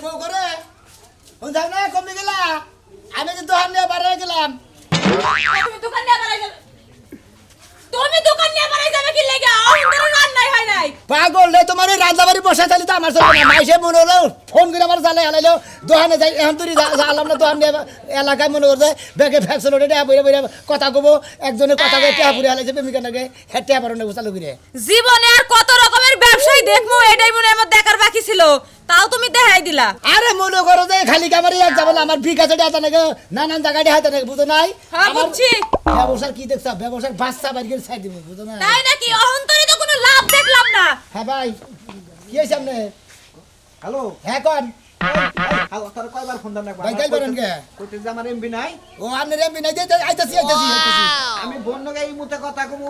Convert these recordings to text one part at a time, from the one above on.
বউ করে বুঝাও না কমে গেলা আমি যে দোকান নিয়ে বাড়ি গেলাম তুমি দোকান নিয়ে বাড়াই যাবে তুমি দোকান নিয়ে বাড়াই যাবে কি লাগা অহংকার রান্নাই হয় নাই পাগল রে তোমার ওই রাজবাড়ি বসা থালি তো আমার সঙ্গে মাইসে মনে হলো ফোন করে আমার জালে হালাইলো দোকানে যাই এখন তুই জানলাম না দোকান নিয়ে এলাকায় মনে করছে ব্যাগে ফ্যাকশন ওটা টেয়া বইরে বইরে কথা কব একজনের কথা কয়ে টেয়া পুরে হালাইছে প্রেমিকা নাকি হ্যাঁ টেয়া পারো না চালু করে জীবনে আর কত রকমের ব্যবসায়ী দেখমু এটাই মনে আমার দেখার বাকি ছিল তাও তুমি দেখাই দিলা আরে মনে করো যে খালি কামারি এক যাবো আমার বিকাশে হাতে নাকি নানান জায়গায় হাতে নাকি বুঝো নাই হ্যাঁ বুঝছি ব্যবসার কি দেখছ ব্যবসার বাচ্চা বাড়ি করে ছাই দিব বুঝো না তাই নাকি অহংকারে তো কোনো লাভ দেখলাম না হ্যাঁ ভাই কি হয়েছে আপনি হ্যালো হ্যাঁ কন হ্যালো তোর কয়বার ফোন দাও না ভাই গাই করেন কে কইতে যে আমার এমবি নাই ও আপনি রেমবি নাই যে আইতাছি আমি বন্যকে এই মুতে কথা কমু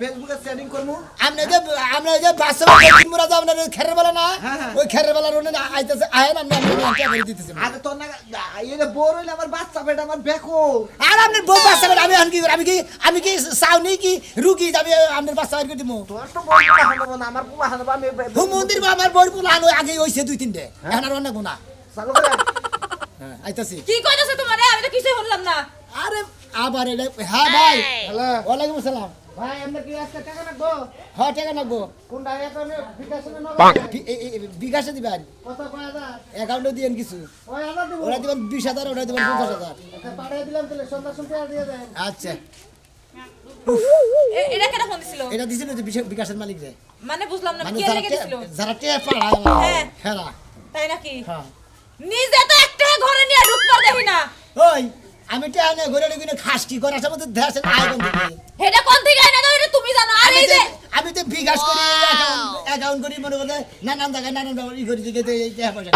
ফেসবুকে সেটিং করমু আপনি যে বাচ্চা মুরা যাও না খেরের বেলা না হ্যাঁ। ওই খেরের বেলা রুনে আইতাছে আহেন আমি কে করে দিতেছি আরে তোর না এই যে বোর হইলে আমার বাচ্চা পেট আমার বেকো আর আপনার বউ বাচ্চা বেলা আমি এখন কি করি? আমি কি চাউনি কি রুগী আমি আপনার বাচ্চা বের করে দিব তোর তো বড় হানো না আমার পুলা হানো আমি মন্দির বা আমার বই পুলা আনো আগে হইছে দুই তিনটে এখন আর অনেক না চালু করে হ্যাঁ আইতাছি কি কইতাছে তোমারে আমি তো কিছুই শুনলাম না আরে আবার এটা হ্যাঁ ভাই হ্যালো ওয়ালাইকুম আসসালাম ভাই আমরা কি আজকে টাকা রাখবো হ্যাঁ টাকা লাগবো কোনটা অ্যাকাউন্টে বিকাশে নগদ বিকাশে দিবেন কত কয় হাজার অ্যাকাউন্টে দিয়েন কিছু ওই হাজার দিব ওরা দিবেন 20,000 ওরা দিবেন 50,000 একটা পাঠিয়ে দিলাম তাহলে সন্ধ্যা সন্ধ্যা দিয়ে দেন আচ্ছা এটা কেন ফোন দিছিল এটা দিছিল যে বিকাশের মালিক রে মানে বুঝলাম না মানে কি লেগে দিছিল যারা টেয়া পাড়া হ্যাঁ। হেরা তাই নাকি হ্যাঁ নিজে তো একটা ঘরে নিয়ে ঢুকবার দেখি না ওই আমি টেয়া নিয়ে ঘুরে ঢুকিনে খাস কি করার সময় দেশের আয়োজন দিকে এটা কোন থেকে আইনা দাও এটা তুমি জানো আর এই যে আমি তো বিকাশ করি অ্যাকাউন্ট করি মনে করে নানান জায়গায় নানান ই করি দিকে তো এই টেয়া পয়সা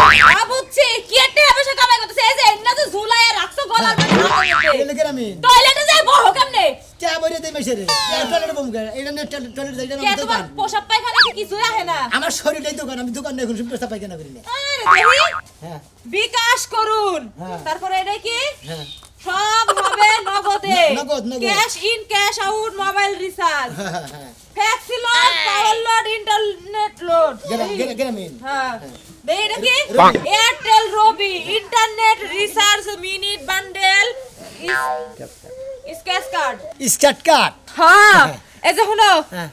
বুঝছি কি একটা পয়সা কামাই করতেছে এই যে এন্না যে ঝুলায় রাখছো গলার মধ্যে এলে আমি টয়লেটে যাই বহ কেমনে টেয়া বইরে দেই মেসে রে টয়লেট বমকে এটা নে টয়লেট যাই কে না তোমার দোকান পোশাক পায়খানা কি কিছুই আহে না আমার শরীরটাই দোকান আমি দোকান এখন পেশা পাইখানা করি না আরে দেখি হ্যাঁ বিকাশ করুন হ্যাঁ। তারপরে এটা কি হ্যাঁ সব হবে নগদে নগদ। Cash in cash out mobile recharge হ্যাঁ হ্যাঁ ফ্যাক্স load power load internet load Grameen হ্যাঁ দেই এটা কি Airtel Robi internet recharge minute bundle scratch card স্কার্ট কাট হ্যাঁ এই যে শুনো হ্যাঁ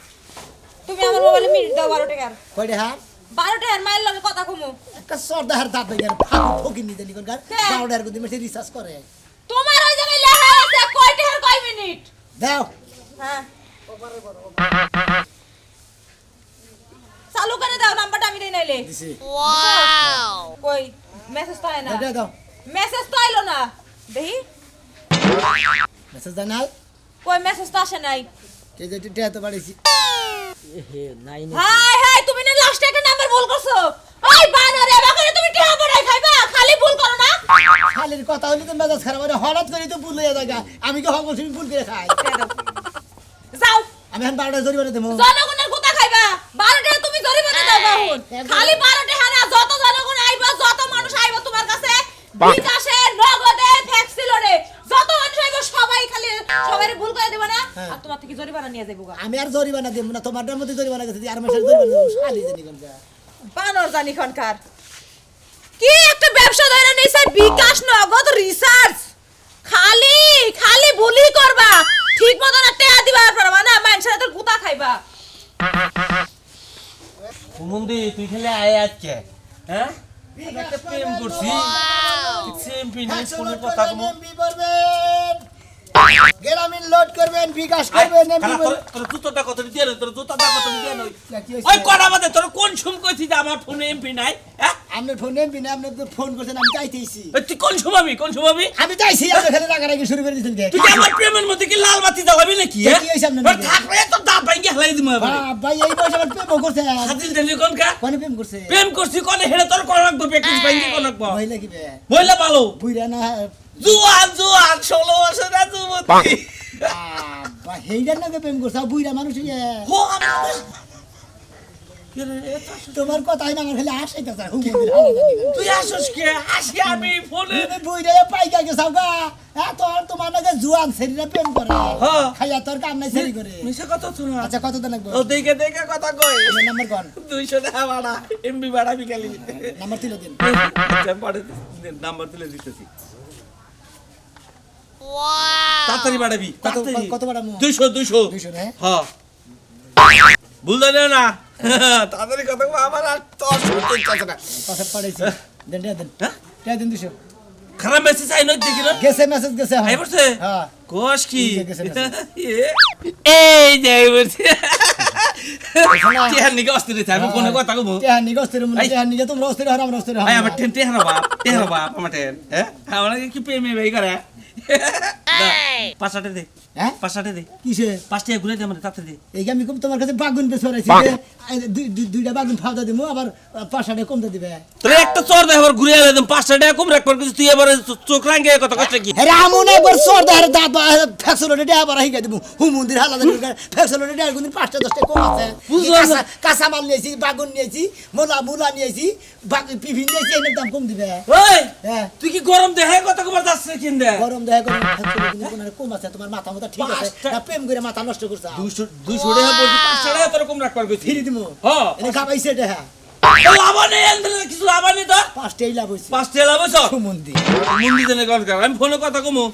তুমি আমার মোবাইলে মিনিট দাও 12 টাকার কয়টা হার 12 টাকার মাইল লগে কথা কমু একটা সর্দার দাঁত বেগার ফাঁকি ফকির নিতে নিকন কার হ্যাঁ। 12 টাকার করে মেসে রিসার্চ করে তোমার ওই জায়গায় লেখা আছে কয় টাকার কয় মিনিট দাও হ্যাঁ চালু করে দাও নাম্বারটা আমি দেই নাইলে দিছি কই মেসেজ তো আয় না দাও দাও মেসেজ তো আইলো না দেখি মেসেজ জানাল কই মেসেজ তো আসে নাই কে যে টিয়া তো বাড়িছি হাই হাই তুমি না লাস্ট একটা নাম্বার ভুল করছো ওই বানরে বাকরে তুমি টিয়া পড়াই খাইবা খালি ভুল করো না খালির কথা হইলে তো মেজাজ খারাপ হয় হঠাৎ করে তো ভুল হয়ে যায় আমি কি হক বলছি ভুল করে খাই যাও আমি এখন 12 টাকা জরিমানা দেবো জনগণের কথা খাইবা 12 টাকা তুমি জরিমানা দাও বাহুন খালি 12 টাকা না যত জনগণ আইবা যত মানুষ আইবা তোমার কাছে বিকাশে নগদে ফ্যাক্সিলোরে যত মানুষ আইবা সবাই খালি সবারই ভুল করে দেব না আর তোমার থেকে জরিমানা নিয়ে যাইবো গা আমি আর জরিমানা দেব না তোমারটার মধ্যে জরিমানা গেছে আর মাসের জরিমানা দেবো শালি জানি কোন বানর জানি খনকার কি একটা ব্যবসা ধরে নিছে বিকাশ নগদ রিসার্চ খালি খালি ভুলই করবা ঠিক মতো না টেয়া দিবা পারবা না মানুষের তোর গুতা খাইবা হুমুন্দি তুই খেলে আয় আজকে হ্যাঁ একটা প্রেম করছি সেম পিনিস কোনো কথা কম গ্রামীণ লোড করবেন বিকাশ করবেন এমপি তোর জুতোটা কত দিয়ে তোর জুতোটা কত দিয়ে নই ওই কড়া বাদে তোর কোন সুম কইছিস যে আমার ফোনে এমপি নাই হ্যাঁ আপনার ফোন এমপি না আপনি তো ফোন করছেন আমি চাইতেইছি তুই কোন সুমাবি আমি চাইছি আপনি খালি রাগারাগি শুরু করে দিয়েছেন তুই আমার প্রেমের মধ্যে কি লাল বাতি জ্বালাবি নাকি হ্যাঁ কি হইছে আপনার মধ্যে? থাকলে তো দাঁত ভাঙি হেলাই দিমু এবারে ভাই এই বয়সে আমার প্রেম করছে হাতিল দিলি কোন কা কোন প্রেম করছে প্রেম করছি কোনে হেড়ে তোর কোন রাখবো প্র্যাকটিস ভাঙি কোন রাখবো মহিলা কি বে মহিলা ভালো বুইরা না জুয়ান 16 বছরের যুবতী বা হেইডার লাগে প্রেম করছে বুইরা মানুষ ইয়ে হো আমি তোমার কথাই না আমার খালি আসাইতেছে হুমুন্দির হালা জানি না। তুই আসস কে আসি আমি ফোনে তুমি বইরে পাইকা গেছাও গা হ্যাঁ তোমার নাকি জুয়ান সেরিরা প্রেম করে হ্যাঁ। খাইয়া তোর কাম নাই সেরি করে মিছে কথা শোনা আচ্ছা কত দিন লাগবে ও দেখে দেখে কথা কই নাম্বার কোন 200 টাকা ভাড়া এমবি ভাড়া বিকালি নাম্বার তুলে দিন আচ্ছা পরে নাম্বার তুলে দিতেছি তাড়াতাড়ি বাড়াবি তাড়াতাড়ি কত বাড়ামু? 200 200 না? হ্যাঁ ভুল জানিও না তাড়াতাড়ি কথা কও, আমার আর তোর শুনতে ইচ্ছা না কথা পড়াইছি দেন দেন হ্যাঁ? দেন 200 খারাপ মেসেজ আই নই দেখি না গেছে মেসেজ গেছে আই বলছে হ্যাঁ কোষ কি এই যে গেছে এই যে বলছে কি আর নিকে অস্থির হইছে, আমি ফোনে কথা কব তেহা নিগো অস্থির মনে এই। তেহা নিগে তোমরা অস্থির হর আমরা অস্থির হর আই আমার টেন টেহারা বাপ আমার টেন হ্যাঁ আমার কি প্রেমে ভাই করে 5 দে হ্যাঁ 5 দে কিসে 5 টাকা ঘুরে দে মানে তাতে দে এই আমি কম তোমার কাছে বাগুন বেশ হরাইছি দুইটা বাগুন ফাওদা দিমু আবার 500 কমতে দিবে তোরে একটা চোর দে আবার ঘুরে আলে 5 টাকা কম রাখ পর কিছু তুই এবারে চোখ রাঙ্গে কত কষ্ট কি আরে আমুন একবার সর দার দাঁত ফ্যাক্সলোটে ডে আবার হিগা দিমু হুমুন্দির হালা জানি ফ্যাক্সলোটে ডে গুনি 5টা 10টা কম আছে বুঝলাম না। কাঁচা মাল নিয়েছি বাগুন নিয়েছি মুলা নিয়েছি পিভি নিয়েছি এর দাম কম দিবে ওই হ্যাঁ তুই কি গরম দেহে কত কবার যাচ্ছে কিন দে গরম দেখা করে ফ্যাক্সলোটে কম আছে তোমার মাথা মতো ঠিক আছে পাঁচটা- না প্রেম করে মাথা নষ্ট করছ 200 টাকা বলছি 5 টাকা তোর কম রাখ পর কইছি ফিরি দিমু হ্যাঁ এনে খাবাইছে এটা হ্যাঁ লাভ নেই এন্দ্রে কিছু লাভ নেই তো 5টাই লাভ হইছে 5 টাকা লাভ হইছ হুমুন্দি মুন্ডি জেনে কল কর আমি ফোনে কথা কমু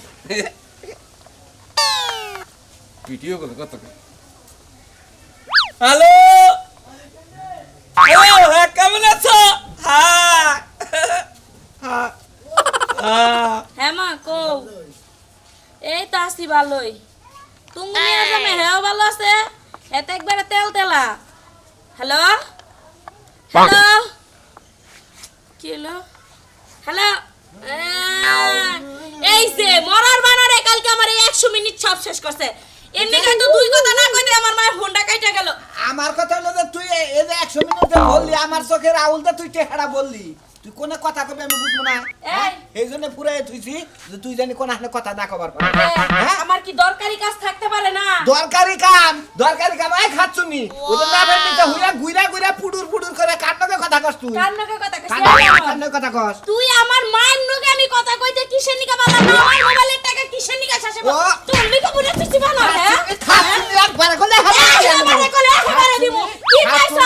ভিডিও কল কত হ্যালো হ্যালো হ্যাঁ কেমন আছো হ্যাঁ হ্যাঁ হ্যাঁ মা কো এই তো আসি ভালোই তুমি নিয়ে যাবে হ্যাঁ ভালো আছে এত একবারে তেল তেলা হ্যালো হ্যালো কি হলো হ্যালো এই যে মরার বানারে কালকে আমার এই 100 মিনিট সব শেষ করছে এমনি কিন্তু দুই কথা না কইতে আমার মায়ের ফোনটা কাইটা গেল আমার কথা হলো যে তুই এই যে 100 মিনিটে বললি আমার চোখের আউলটা তুই টেহারা বললি তুই কোনে কথা কবে আমি বুঝবো না এই। এই জন্য পুরাই তুইছি যে তুই জানি কোন হাতে কথা না কবার পারে এ, আমার কি দরকারি কাজ থাকতে পারে না দরকারি কাম আই খাচ্ছুনি ওদের না ভেন্ডিতে হুইয়া গুইরা পুডুর করে কান্নকে কথা কস তুই কার নাকে কথা কইছিস কান্নকে কথা কস তুই আমার মায়ের নগে আমি কথা কইতে কিসের নিকা বাবা না আমার মোবাইলের টাকা কিসের নিকা শাসে ও। তুই লিখে বলে তুই বানা হ্যাঁ খাচ্ছুনি একবার করলে হবে একেবারে কলে একেবারে দিব কি কইছ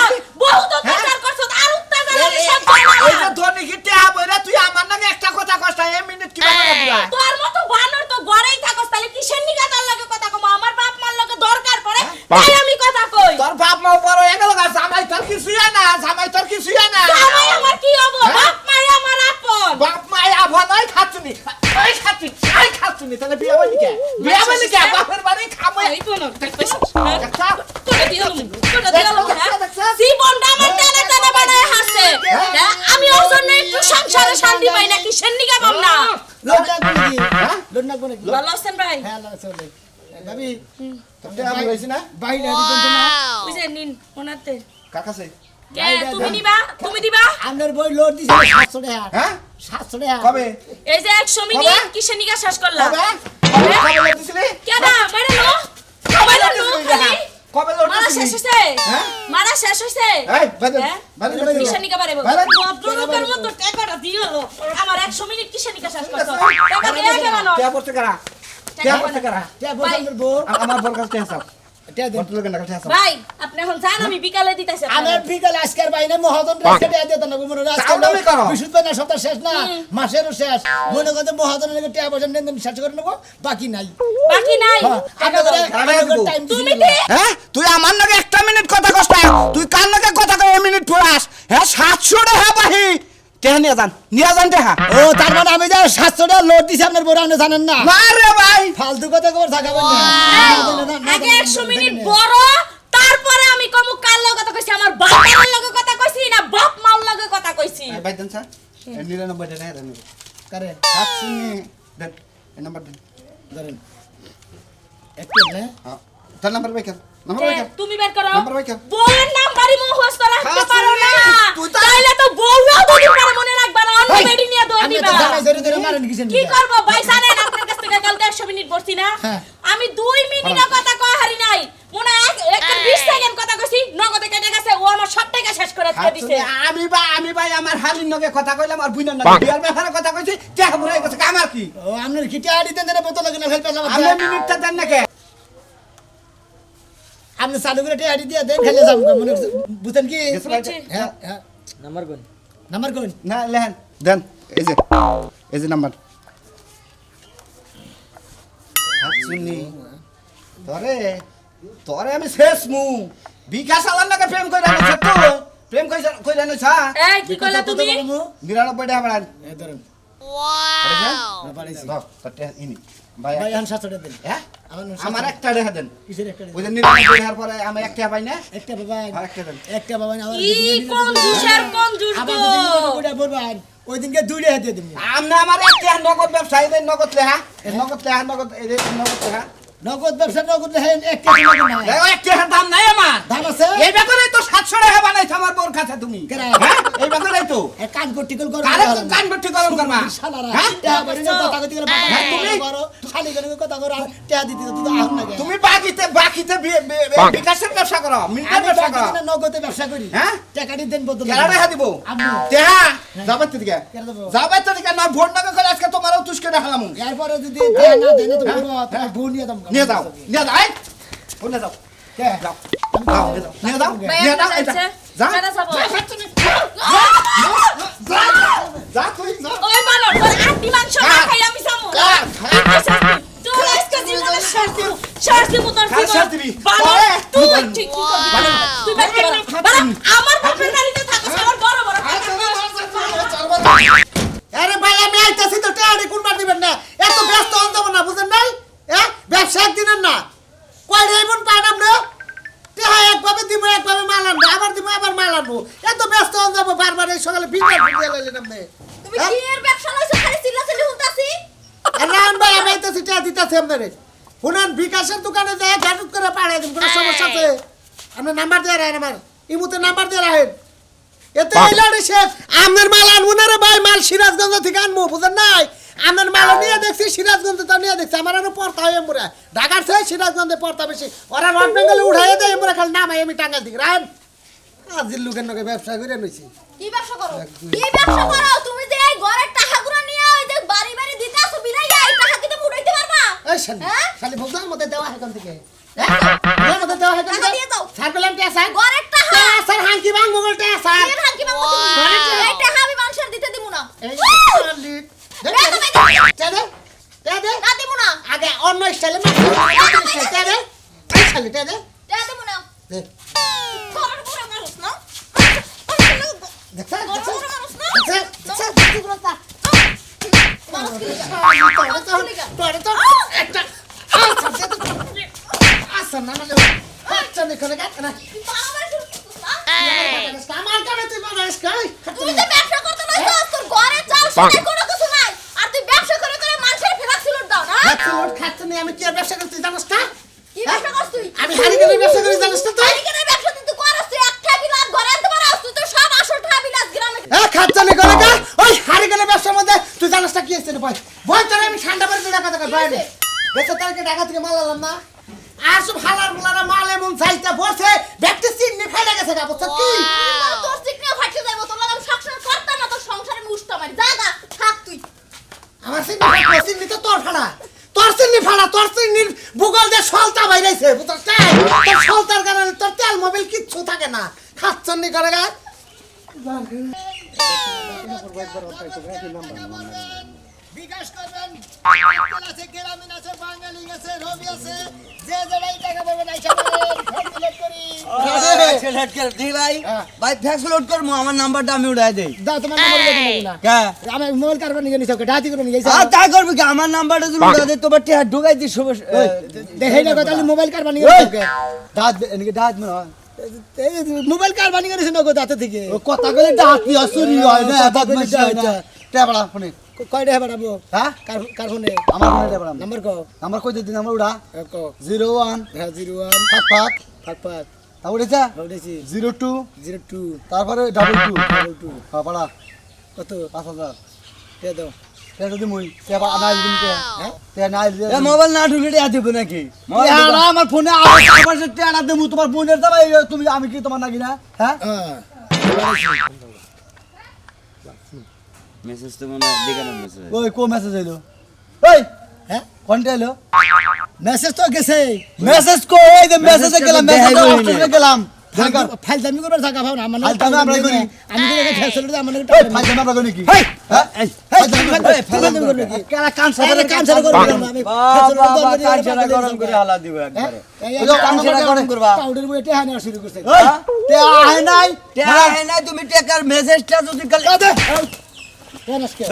বহুত অত্যাচার করছ আর অত্যাচার আমি সব জানা এই যে ধনী কি টেহা বইরা তুই আমার নাকি একটা কথা কস না এই মিনিট কি বাবা দিবা তোর মতো বানর তো ঘরেই থাকস তাহলে কিসের নিকা তার লাগে কথা কম আমার বাপ মার লাগে দরকার পড়ে তাই আমি কথা কই তোর বাপ মা বড় হয়ে গেল জামাই তোর কিছুই না জামাই আমার কি হবো বাপ মাই আমার আপন বাপ মাই আভা নাই খাচ্ছুনি আই খাচ্ছুনি তাহলে বিয়ে বলি কে বাপের বাড়ি খাবো এই বোন দেখছা তোরে দিলাম হ্যাঁ জীবনটা আমার টানা টানা বানায় হাসছে হ্যাঁ আমি ওর জন্য একটু সংসারে শান্তি পাই না কিসের নিকা পাম না লোড লাগবে নাকি হ্যাঁ লোড লাগবে নাকি ভালো আছেন ভাই হ্যাঁ আল্লাহ চলে ভাবি তোমরা আমি হইছি না বাইরে দিবেন তো না ওই যে নিন ওনাতে কার কাছে কে তুমি নিবা তুমি দিবা আপনার বই লোড দিছে 700 টাকা হ্যাঁ 700 টাকা কবে এই যে 100 মিনিট কবে? কিসের নিকা শেষ করলা কবে লোড দিছিলি কেডা মারে লো মারে লো খালি কবে লোড মারা শেষ দিছিলি হইছে হ্যাঁ? মারা শেষ হইছে এই বাদে হ্যাঁ? বাদে কিসের নিকা পারে বাইরে। ভদ্রলোকের মতো টাকাটা দিও আমার 100 মিনিট কিসের নিকা শেষ করছো টাকা দিয়ে আগে মানো কে পড়তে করা কে পড়তে করা তে বসানোর বউ আমার বড় কাছে হাসাব তে দেন বড় লোকের কাছে হাসাব ভাই আপনি এখন যান আমি বিকালে দিতেছি আমার বিকাল আজকের বাইরে মহাজন রেখে দিয়ে দিত না মনে হয় আজকে তাহলে করো। বৃহস্পতিবার না সপ্তাহ শেষ না মাসেরও শেষ মনে করতে মহাজনের লেগে টাকা পয়সা নেন শেষ করে নেবো বাকি নাই বাকি নাই টাইম তুমি দে হ্যাঁ তুই আমার নাকি একটা মিনিট কথা কস না তুই কার নাকি কথা কয় মিনিট পড়াস হ্যাঁ 700 টাকা বাহি টেহা নিয়ে যান টেহা ও তার মানে আমি যা 700 টাকা লোড দিছি আপনার বড় আপনি জানেন না না রে ভাই ফালতু কথা খবর থাকাবেন না আগে 100 মিনিট বড় তারপরে আমি কমু কার লগে কথা কইছি আমার বাবার লগে কথা কইছি না বাপ মার লগে কথা কইছি ভাই দেন স্যার 99 টাকা দেন কারে হাসি দেন এই নাম্বার দেন ধরেন একটু না হ্যাঁ তার নাম্বার ভাই কেন নাম্বার এ, ভাই কেন তুমি বের করো নাম্বার ভাই কেন? বউয়ের নাম্বারই মুখস্থ রাখতে পারো না তুই তো- তাইলে তো বউরাও দুদিন পরে মনে রাখবে না অন্য বেডি নিয়ে দৌড় আমি দিবা তো জানাই ধরে ধরে মারেন কিসের কি করব ভাই জানেন আপনার কাছ থেকে কালকে 100 মিনিট বসছি না হ্যাঁ। আমি 2 মিনিটও কথা কয় হারি নাই মনে হয় 1 20 সেকেন্ড কথা কইছি নগদে কেটে গেছে ও আমার সব টাকা কে দিছে আমি ভাই আমার হালির নগে কথা কইলাম আর বুইনার নগে বিয়ার ব্যাপারে কথা কইছি টাকা বুড়াই গেছে আমার কি ও আপনার কি টিয়া দিতেন দেন বোতল কিনা ফেল পেছাম আমি মিনিটটা দেন নাকি আপনি চালু করে টিয়া দিয়ে দেন খেলে যাবো মনে বুঝেন কি বুঝছি। হ্যাঁ হ্যাঁ নাম্বার কোন না লেহেন দেন এই যে নাম্বার শুনি তোরে আমি শেষ মু বিকাশ আলার নাকি প্রেম কইরা আনছ তো প্রেম কইরা আনছ এই কি কইলা তুমি 99 টাকা বাড়ান এই ধরেন ওয়াও না পারিছি দাও তোতে ইনি ভাই ভাই আন 700 টাকা দেন হ্যাঁ আমার আমার একটা টাকা দেন কিসের একটা ওই যে 99 টাকার পরে আমি একটা পাই না একটা বাবা আর একটা দেন একটা বাবা না কি কোন জুসের কোন জুস আবার গো যদি ওটা বলবেন ওই দিনকে 2 টাকা দিয়ে দিবেন আমনে আমার একটা নগদ ব্যবসায়ী দেন নগদ লেহা নগদ লেহা নগদ এই যে নগদ লেহা নগদ ব্যবসা নগদ হেন একটা টাকা না এই একটা দাম নাই আমার দাম আছে এই ব্যাপারে তো 700 টাকা বানাইছ আমার বোর কাছে তুমি কেন? হ্যাঁ এই ব্যাপারে তো এক কান কটিকল করো কারে কান ভর্তি গরম করবা শালারা হ্যাঁ? টাকা করে কথা কইতে গেলে হ্যাঁ, তুমি- করো শালি করে কথা করো আর টাকা দিতে তুই তো আহুন না তুমি বাকিতে বিকাশের ব্যবসা করো মিনিটের আমি ব্যবসা করো নগদে ব্যবসা করি হ্যাঁ? টাকাটি দেন বদল কেলা টাকা দিব আম্মু তেহা যাবার থেকে কেন দেবো? যাবার থেকে না ভোট না করে আজকে তোমারও তুষ্কে দেখালাম এরপরে যদি দেয় না দেয় না তো বলবো তোমার বউ নিয়ে দাম নিয়ে যাও এই ফোন নিয়ে যাও কে যাও যাও, নিয়ে যাও নিয়ে যাও এই যা যা কেন যাবো? যা তুই যা ওই বালো তোর আন্টি মাংস না খাই আমি যাবো তোর আজকে জীবনে শাস্তি তোর কার জীবন শাস্তি দিবি? বালো ওরে, তুই তুই ঠিক কি করবি তুই বাইরে বালো আমার বাপের বাড়িতে থাকস আমার বড় বড় আরে ভাই আমি আইতাছি তো টাকা কোন বার দিবেন না এত ব্যস্ত হন যাব না বুঝেন নাই হ্যাঁ ব্যবসা একদিনের না কয় রেবন পাইনাম না টাকা একভাবে দিব একভাবে মাল আনবো আবার দিব আবার মাল আনবো এত ব্যস্ত হন যাব বারবার এই সকালে বিদ্যা ফুটিয়ে লাইলেন আপনি তুমি কি এর ব্যবসা লইছো খালি চিল্লাচিল্লি হুনতাছি রান ভাই আমি আইতাছি টাকা দিতাছি আপনারে শুনেন বিকাশের দোকানে যায় গাটুক করে পাড়াই দিব কোনো সমস্যা আছে আপনার নাম্বার দিয়ে রাখেন আমার ইমুতে নাম্বার দিয়ে রাখেন এতে এলারে শেষ আপনার মাল আনবো না রে ভাই মাল সিরাজগঞ্জ থেকে আনবো বুঝেন নাই আপনার মাল নিয়ে দেখছি সিরাজগঞ্জ তো নিয়ে দেখছি আমার আরো পড়তা হয় এমরা ঢাকার থেকে সিরাজগঞ্জে পড়তা বেশি ওরা নর্থ বেঙ্গলে উঠাইয়ে দেয় এমরা খালি নামাই আমি টাঙ্গাল দিক রান আজির লোকের নকে ব্যবসা করে নইছি কি ব্যবসা করো কি ব্যবসা করো তুমি যে এই ঘরের টাকাগুলো নিয়ে ওই যে বাড়ি বাড়ি দিতে আসো বিলাইয়া এই টাকা কি তুমি উঠাইতে পারবা এই শালি হ্যাঁ? শালি ভোগদার মধ্যে দেওয়া হয় কোন থেকে হ্যাঁ মধ্যে দেওয়া হয় কোন টাকা দিয়ে দাও। স্যার বললাম কে স্যার ঘরের টাকা স্যার হাঙ্কি বাং মোগল কে স্যার এর হাকি বাবু তুমি এই টাকা আমি মানুষের দিতে দিব না এই শালি দে তো ভাই, দে না দিব না আগে অন্য স্টাইলে দে এই শালি দে দে দিব না দে ঘরের পুরো মানুষ না দেখছ ঘরের পুরো মানুষ না দেখছ মানুষ কি লিগা? তোরে তো একটা আচ্ছা না মানে বাচ্চা নে করে গাত না তুই বারবার শুরু করছিস না? আমার কাছে তুই বানাস কই তুই যে ব্যবসা করতে লইছস, তোর ঘরে চাল সেটাই কোনো কিছু নাই। আর তুই ব্যবসা করে করে মানুষের ফ্লাক্স লোড দাও না? খাচ্ছে না আমি কি আর ব্যবসা করতে জানাস না কি ব্যবসা করছ তুই? আমি হারিকেনের ব্যবসা করি জানিস না তুই হারিকেনের ব্যবসা তুই করস, তুই একটা বিলাস ঘরে আনতে পারস, তুই তো সব আসলটা বিলাস গ্রামে। খাচ্ছে না করে গা ওই হারিকেনের ব্যবসার মধ্যে তুই জানিস না কি আছে রে ভাই বল তোরে আমি ঠান্ডা করে টাকা টাকা বাইরে বেচা তারকে ঢাকা থেকে মাল আনলাম না আর সব হালার মুলারা মাল এমন চাইতে বসে ব্যক্তি চিন্নি ফেলে গেছে গা বুঝছ কি তোর চিকনিও ফাটে যাইবো, তোর লাগি আমি সংসার করতাম না, তোর সংসারে মুষ্টা মারি। যা যা, থাক তুই। আমার চিন্নি তো তোর ফাড়া তোর চিন্নির ভূগোল দিয়ে সলতা বাইরেছে বুঝছ তোর সলতার কারণে তোর তেল মোবিল কিচ্ছু থাকে না খাচ্ছন্নি করে গা বিকাশ করবেন আছে গ্রামীণ আছে বাঙালি আছে রবি আছে যে যেটাই টাকা পাবেন আইসা করি ভাই ফ্যাক্স লোড করবো আমার নাম্বারটা আমি উড়াই দেই দাও তোমার নাম্বার দিয়ে দিন না কে আমি মোবাইল কারবার নিয়ে নিছো ডাতি করে নিয়ে আর তাই করবি কি আমার নাম্বারটা যদি উড়াই দেই তোমার টিয়া ঢুকাই দিস দেখে না কথা মোবাইল কারবার নিয়ে নিছো দাঁত এনেকে দাঁত মনে হয় মোবাইল কারবার নিয়ে নিছো নগদ হাতে থেকে ও কথা কইলে দাঁত কি অসুরি হয় না দাঁত মাসি হয় না টেবড়া ফোনে কয় টাকা বাড়াবো হ্যাঁ কার ফোনে আমার ফোনে টেবড়া নাম্বার কও নাম্বার কই দিন নাম্বার উড়া কও 01 হ্যাঁ 01 55 55 তারপর এটা হউদেছি 02 02 তারপরে 22 22 হ্যাঁ পাড়া কত 5000 কে দাও তে যদি মুই তে বা আনাইল দিন কে হ্যাঁ তে আনাইল এ মোবাইল না ঢুকলে দেয়া দিব নাকি আমার ফোনে আমার সাথে টেড়া দেবো তোমার বোনের দাও তুমি আমি কি তোমার নাকি না হ্যাঁ মেসেজ তো মনে হয় দেখানোর মেসেজ ওই কো মেসেজ আইলো ওই হ্যাঁ কোনটা আইলো মেসেজ তো গেছে মেসেজ কো ওই যে মেসেজে গেলাম মেসেজ অপশনে গেলাম ফাইল দামি করবার থাকা ভাব না মানে ফাইল দামি আমরা করি। আমি তো এটা ফ্যাক্টরি দে আমার ওই ফাইল জানা লাগো নাকি হেই হ্যাঁ ফাইল দামি করবে কি কারা কানসার আরে কানসার করবে আমি বাবা কাঞ্চনা গরম করে হালা দিব একবারে এই কানসার গরম করবা পাউডার বইতে হানা শুরু করছে ওই তে আহে নাই টেকা হে না তুমি টেকার মেসেজটা যদি কাল কেন আজকে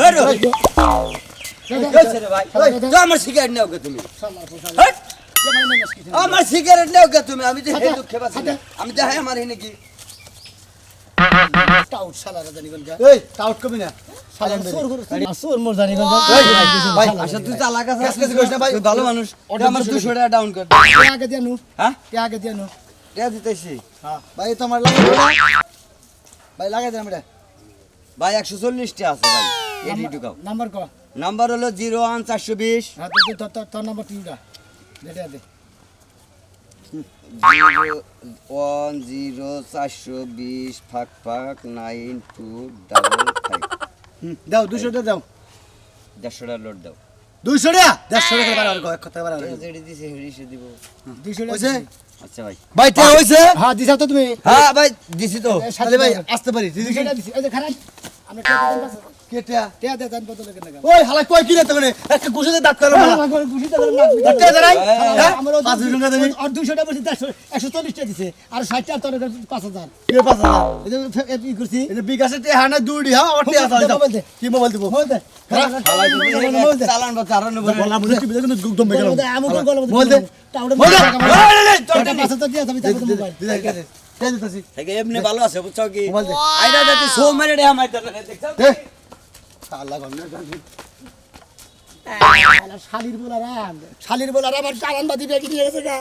রে ভাই তো আমার সিগারেট নাও কে তুমি আমার সিগারেট নাও কে তুমি আমি তো হে দুঃখে বাঁচি না। আমি তো আমার হে নাকি টাউট শালারা জানি কোন এই টাউট কবি না সালাম সোর করে সোর মোর জানি কোন ভাই আচ্ছা তুই তো আলাদা কাজ কাজ করিস না ভাই। তুই ভালো মানুষ ওটা আমার 200 টাকা ডাউন কর কে আগে দিয়ানু হ্যাঁ কে আগে দিয়ানু টাকা দিতেছি ভাই তোমার লাগে ভাই লাগাই দেন আমরা ভাই 140 টা আছে ভাই এডি ঢুকাও নাম্বার ক নাম্বার হলো 01420 হ্যাঁ তো তোর নাম্বার তিনটা দেটা দে 010 ফাঁক ফাঁক 9255 দাও 200 টাকা দাও 150 টাকা লোড দাও 200 টাকা 150 টাকা বাড়াও এক কথা বাড়াও যেটি দিছে হেডিসে দিব 200 টাকা হইছে আচ্ছা ভাই ভাই তে হইছে হ্যাঁ দিছাও তো তুমি হ্যাঁ ভাই দিছি তো তাহলে ভাই আসতে পারি 200 টাকা দিছি এই যে খারাপ আমরা কে দেন পাস কেটা কে দে জান কত লাগে না ওই হালা কই কি রে তোরে একটা গুছিতে দাঁত করে মারা গুছিতে করে মাছ একটা দাঁড়াই হ্যাঁ আমার 5 টাকা দেবি আর 200 টাকা বলছি 140 টাকা দিছে আর 60 টাকা তোর 5000 কে 5000 এই যে কি করছি এটা বিকাশে তে হানা দুড়ি হ্যাঁ ওটি আছে মোবাইল দে। কি মোবাইল দিব বল দে চালান বা চালান বলা বলে কি বেগুন গুগদম বেগেল বল দে আমি কোন গলা বল দে টাউডে বল দে টাকা 5000 দিয়ে আমি তাকে মোবাইল কে দিতেছি থেকে এমনি ভালো আছে বুঝছো কি মোবাইল দে আইডা যাতে সো মেরে দে আমার দেখছো দে আল্লাহ গন্না শালির বলার আমার চালান বাদি বেগে নিয়ে গেছে গা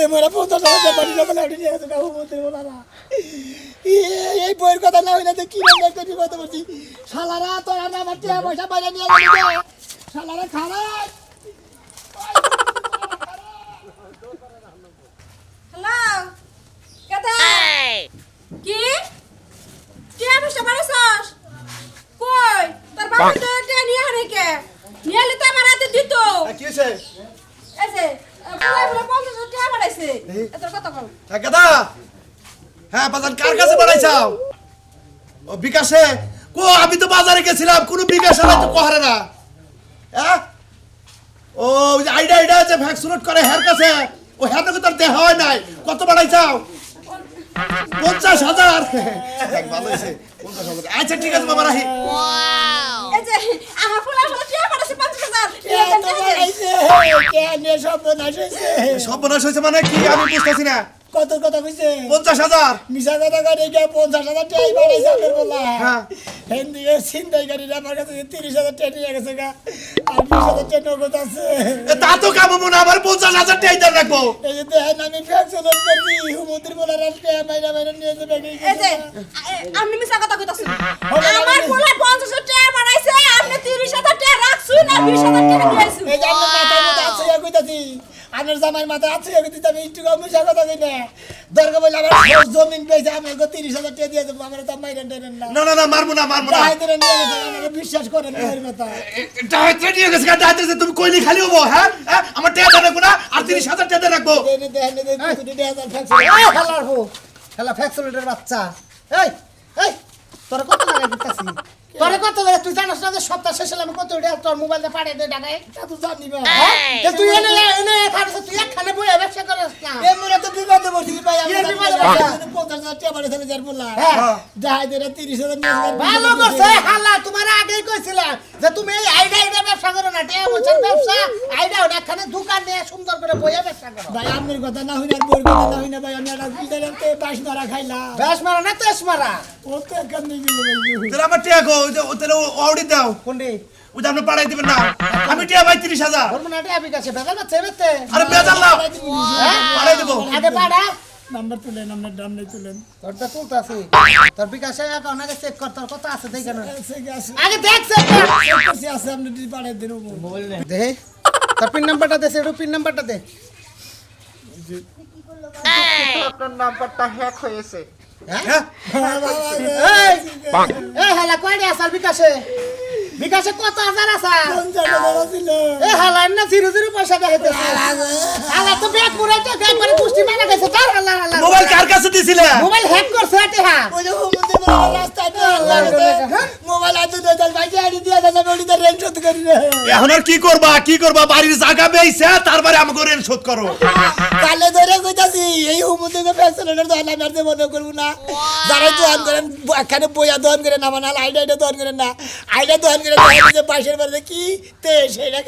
এ মোরা 50,000 বাড়ি যখন উঠে নিয়ে গেছে গা হুমন্ত্রী বলারা এই বইয়ের কথা না হইলে তো কি বলবো একটা কথা বলছি শালারা তোরা না আমার টাকা পয়সা বাইরে নিয়ে গেছে শালারা খারাপ হ্যালো কেদা কি কি অবস্থা বাড়াছস কই তোর বাবা তো তে নিয়ে হারে কে নিয়ে লিতে আমার হাতে দিত কি হইছে এই যে পুরা পুরা 50 টাকা বাড়াইছে এত কত কম কাকা হ্যাঁ বাজার কার কাছে বাড়াইছাও ও বিকাশে কো আমি তো বাজারে গেছিলাম কোনো বিকাশে না তো কহারে না হ্যাঁ ও ওই যে আইডা যে ভ্যাকসিনেট করে হের কাছে ও হের তো তার দেহ হয় নাই কত বাড়াইছাও 50,000 দেখ ভালো হইছে 50,000 আচ্ছা ঠিক আছে বাবা রাহি এই যে আমার পুরা পুরা টাকা বাড়াইছে 50,000 সব বনাশ হয়েছে মানে কি আমি বুঝতেছি না কত কথা কইছে 50,000 মিশা কথা করে গিয়ে 50,000 টাকা বাড়াইছে আমার বলা হ্যাঁ। হিন্দি চিন্তাই করি আমার কাছে 30,000 টাকা নিয়ে গেছে গা আর 20,000 টাকা নগদ আছে এ তা তো কামবো না আমার 50,000 টাকা ইদার রাখবো এই যে দেখেন আমি ফ্যাকশন করছি হুমন্ত্রী বলার রাস্তে মাইরা মাইরা নিয়ে যাবে এই যে আপনি মিছা কথা কইতাছেন আমার পুরা 50 টাকা বাড়াইছে আপনি 30,000 টাকা রাখছুন আর 20,000 টাকা দিয়েছুন এই যে আমার মাথার মধ্যে আছে কইতাছি আমার জামাই মাথা আছে কইতাছি আমি একটু কম মিশা কথা কই না দরকার বলে আমার সব জমিন পেয়েছে আমাকে 30,000 টাকা দিয়ে দেবো আমার তো মাইরা দেন না না মারবো না ডাইতে নিয়ে গেছে আমার বিশ্বাস করেন না এর কথা ডাইতে নিয়ে গেছে ডাইতে তুমি কইলি খালি হবো হ্যাঁ হ্যাঁ? আমার টাকা রাখবো না আর 30,000 টাকা রাখবো এই দেখেন এই কুটি 2000 ফ্যাকশন খেলার হো খেলা ফ্যাকশনের বাচ্চা এই এই তোর কত টাকা দিতাছি তোরে কত টাকা তুই জানিস না যে সপ্তাহ শেষে আমি কত টাকা তোর মোবাইলে পাঠিয়ে দে টাকা এটা তুই জানি না হ্যাঁ তুই এনে খাড়ছ তুই একখানে বই ব্যবসা করছ না এ মোরে তো বিপদে পড়ছি ভাই আমি বিপদে পড়ছি 50,000 টাকা বাড়ি চলে যার বললা হ্যাঁ যাই দে 30,000 নিয়ে ভালো করছে হালা তোমার আগেই কইছিলাম যে তুমি এই আইডা ব্যবসা করো না টাকা বছর ব্যবসা আইডা একখানে দোকান নিয়ে সুন্দর করে বইয়া ব্যবসা করো ভাই আপনার কথা না হইনা বইর কথা না হইনা ভাই আমি একটা বিদায়তে 22 মারা খাইলাম 22 মারা না 23 মারা ও তো একখান নিয়ে গেল ভাই তাহলে আমার টাকা কো ওই যে তাহলে অর্ডার দাও কোনটি ওই যে আপনি পাঠাই দিবেন না আমি টাকা ভাই 30,000 হরমোনাটে আপনি কাছে বেজাল বাচ্চা বেতে আরে বেজাল না পাঠাই দেবো আগে পাড়া নাম্বার তুলেন আপনার নাম নেই তুলেন তোরটা তুলতে আছে তোর বিকাশে অ্যাকাউন্ট আগে চেক কর তোর কত আছে দেখেন আগে দেখ চেক করছি আছে আপনি দিদি পাঠিয়ে দেন মোবাইল দে তোর পিন নাম্বারটা দে সেটা পিন নাম্বারটা দে আপনার নাম্বারটা হ্যাক হয়েছে হ্যাঁ এই হালা কয়টা আসাল বিকাশে বিকাশে কত হাজার আসা এই হালা না জিরো জিরো পয়সা দেখাইতে হালা তো ব্যাগ মুড়াইতে একবারে পুষ্টি মারা গেছে তার হালা হালা মোবাইল কার কাছে দিছিলে মোবাইল হ্যাক করছে এটা হ্যাঁ ওই যে হুমুন্দি বড় রাস্তা মোবাইল আছে দোকান বাইকে আনি দিয়া যাবে ওলি তো রেন্ট শোধ করি না এখন আর কি করবা বাড়ির জায়গা বেইছে তারপরে আমাকে ঋণ শোধ করো কালে ধরে কইতাছি এই হুমুন্দিকে ফ্যাক্টরির দোকান আমি আর মনে করব না যারা দোকান করেন এখানে বইয়া দোকান করে না মানে আইডিয়া দোকান করেন না আইডিয়া দোকান করে যে পাশের বাড়িতে কি তে সেটা